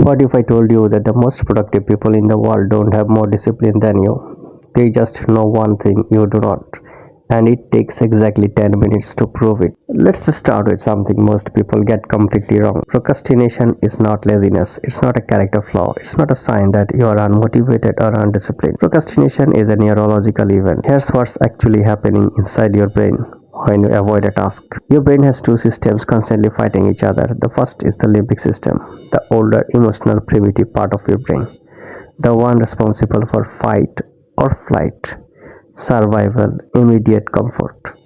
What if I told you that the most productive people in the world don't have more discipline than you? They just know one thing you do not, and it takes exactly 10 minutes to prove it. Let's start with something most people get completely wrong. Procrastination is not laziness, it's not a character flaw, it's not a sign that you are unmotivated or undisciplined. Procrastination is a neurological event. Here's what's actually happening inside your brain when you avoid a task. Your brain has two systems constantly fighting each other. The first is the limbic system, the older emotional primitive part of your brain, the one responsible for fight or flight, survival, immediate comfort.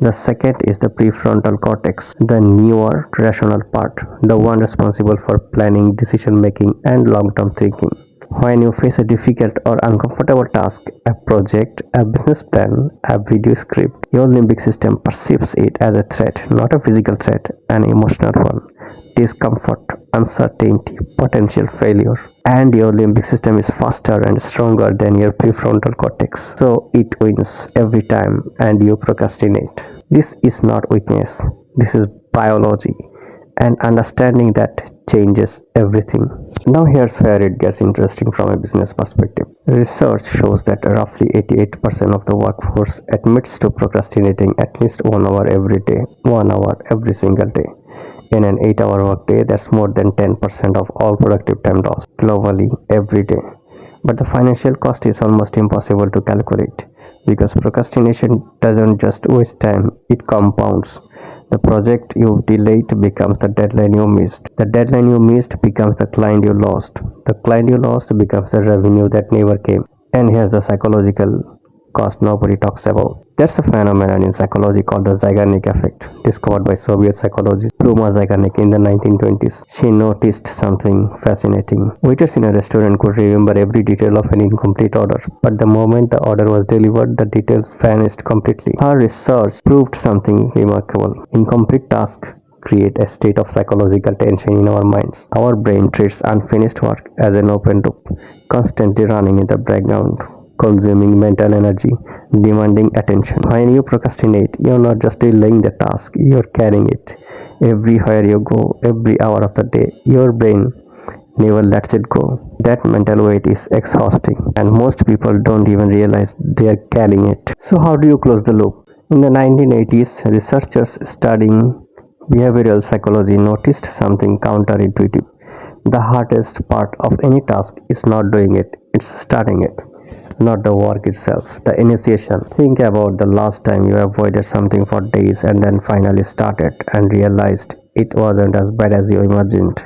The second is the prefrontal cortex, the newer rational part, the one responsible for planning, decision making, and long term thinking. When you face a difficult or uncomfortable task, a project, a business plan, a video script, your limbic system perceives it as a threat, not a physical threat, an emotional one. Discomfort, uncertainty, potential failure. And your limbic system is faster and stronger than your prefrontal cortex. So it wins every time and you procrastinate. This is not weakness, this is biology. And understanding that changes everything. Now here's where it gets interesting from a business perspective. Research shows that roughly 88% of the workforce admits to procrastinating at least 1 hour every day, 1 hour every single day. In an 8-hour workday, that's more than 10% of all productive time lost globally every day. But the financial cost is almost impossible to calculate because procrastination doesn't just waste time, it compounds. The project you delayed becomes the deadline you missed. The deadline you missed becomes the client you lost. The client you lost becomes the revenue that never came. And here's the psychological cost nobody talks about. There's a phenomenon in psychology called the Zeigarnik effect, discovered by Soviet psychologist Pluma Zeigarnik in the 1920s. She noticed something fascinating. Waiters in a restaurant could remember every detail of an incomplete order, but the moment the order was delivered, the details vanished completely. Her research proved something remarkable. Incomplete tasks create a state of psychological tension in our minds. Our brain treats unfinished work as an open loop, constantly running in the background, consuming mental energy, demanding attention. When you procrastinate, you're not just delaying the task, you're carrying it. Everywhere you go, every hour of the day, your brain never lets it go. That mental weight is exhausting, and most people don't even realize they are carrying it. So, how do you close the loop? In the 1980s, researchers studying behavioral psychology noticed something counterintuitive. The hardest part of any task is not doing it, it's starting it, not the work itself, the initiation. Think about the last time you avoided something for days and then finally started and realized it wasn't as bad as you imagined.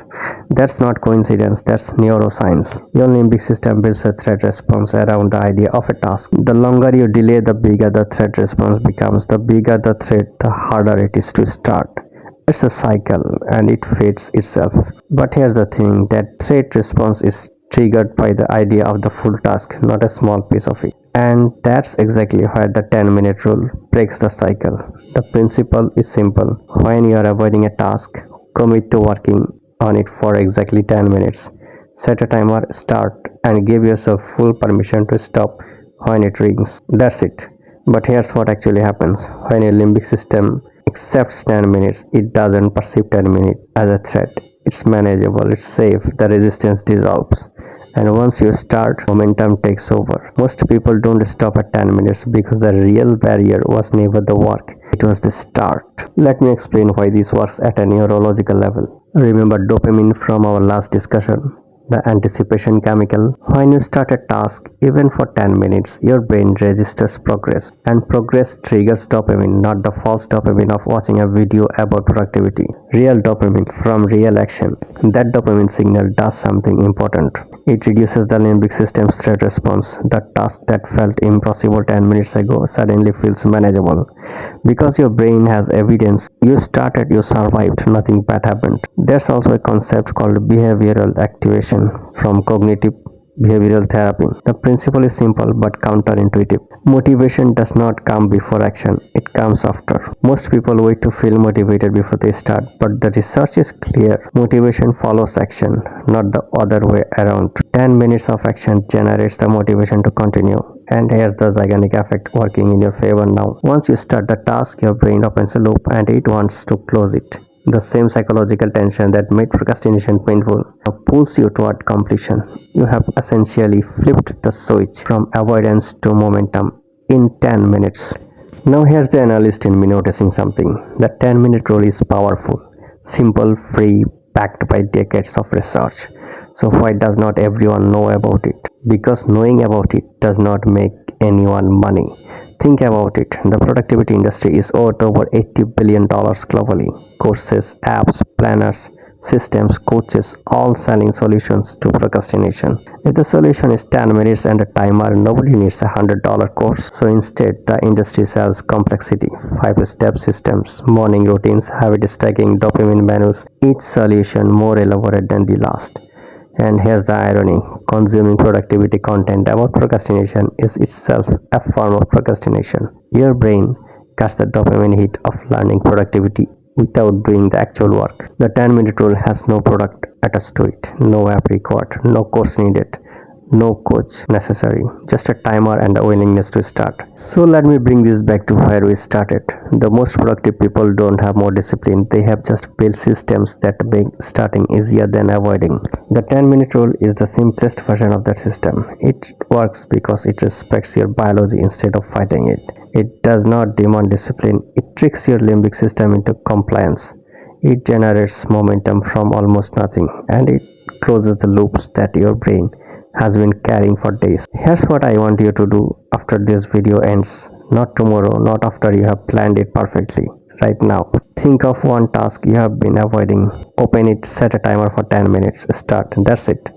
That's not coincidence, that's neuroscience. Your limbic system builds a threat response around the idea of a task. The longer you delay, the bigger the threat response becomes. The bigger the threat, the harder it is to start. It's a cycle and it fades itself. But here's the thing, that threat response is triggered by the idea of the full task, not a small piece of it. And that's exactly where the 10-minute rule breaks the cycle. The principle is simple. When you are avoiding a task, commit to working on it for exactly 10 minutes. Set a timer, start, and give yourself full permission to stop when it rings. That's it. But here's what actually happens. When your limbic system accepts 10 minutes, it doesn't perceive 10 minutes as a threat. It's manageable, it's safe, the resistance dissolves. And once you start, momentum takes over. Most people don't stop at 10 minutes because the real barrier was never the work, it was the start. Let me explain why this works at a neurological level. Remember dopamine from our last discussion? The anticipation chemical. When you start a task, even for 10 minutes, your brain registers progress. And progress triggers dopamine, not the false dopamine of watching a video about productivity. Real dopamine from real action. That dopamine signal does something important. It reduces the limbic system's threat response. The task that felt impossible 10 minutes ago suddenly feels manageable. Because your brain has evidence, you started, you survived, nothing bad happened. There's also a concept called behavioral activation from cognitive behavioral therapy. The principle is simple but counterintuitive. Motivation does not come before action, it comes after. Most people wait to feel motivated before they start, but the research is clear. Motivation follows action, not the other way around. 10 minutes of action generates the motivation to continue. And here's the Zeigarnik effect working in your favor now. Once you start the task, your brain opens a loop and it wants to close it. The same psychological tension that made procrastination painful now pulls you toward completion. You have essentially flipped the switch from avoidance to momentum in 10 minutes. Now here's the analyst in me noticing something. The 10-minute rule is powerful, simple, free, backed by decades of research. So why does not everyone know about it? Because knowing about it does not make anyone money. Think about it. The productivity industry is worth over $80 billion globally. Courses, apps, planners, systems, coaches, all selling solutions to procrastination. If the solution is 10 minutes and a timer, nobody needs a $100 course. So instead, the industry sells complexity, 5-step systems, morning routines, habit stacking, dopamine menus, each solution more elaborate than the last. And here's the irony, consuming productivity content about procrastination is itself a form of procrastination. Your brain gets the dopamine hit of learning productivity without doing the actual work. The 10-minute rule has no product attached to it, no app required, no course needed, no coach necessary, just a timer and the willingness to start. So let me bring this back to where we started. The most productive people don't have more discipline, they have just built systems that make starting easier than avoiding. The 10-minute rule is the simplest version of that system. It works because it respects your biology instead of fighting it. It does not demand discipline, it tricks your limbic system into compliance. It generates momentum from almost nothing, and it closes the loops that your brain has been carrying for days. Here's what I want you to do after this video ends. Not tomorrow, not after you have planned it perfectly. Right now. Think of one task you have been avoiding. Open it, set a timer for 10 minutes. Start. That's it.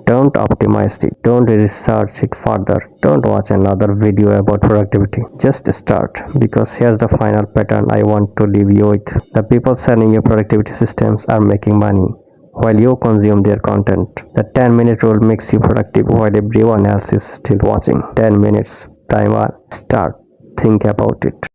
Don't optimize it. Don't research it further. Don't watch another video about productivity. Just start. Because here's the final pattern I want to leave you with. The people selling you productivity systems are making money while you consume their content. The 10-minute rule makes you productive while everyone else is still watching. 10 minutes, timer, start. Think about it.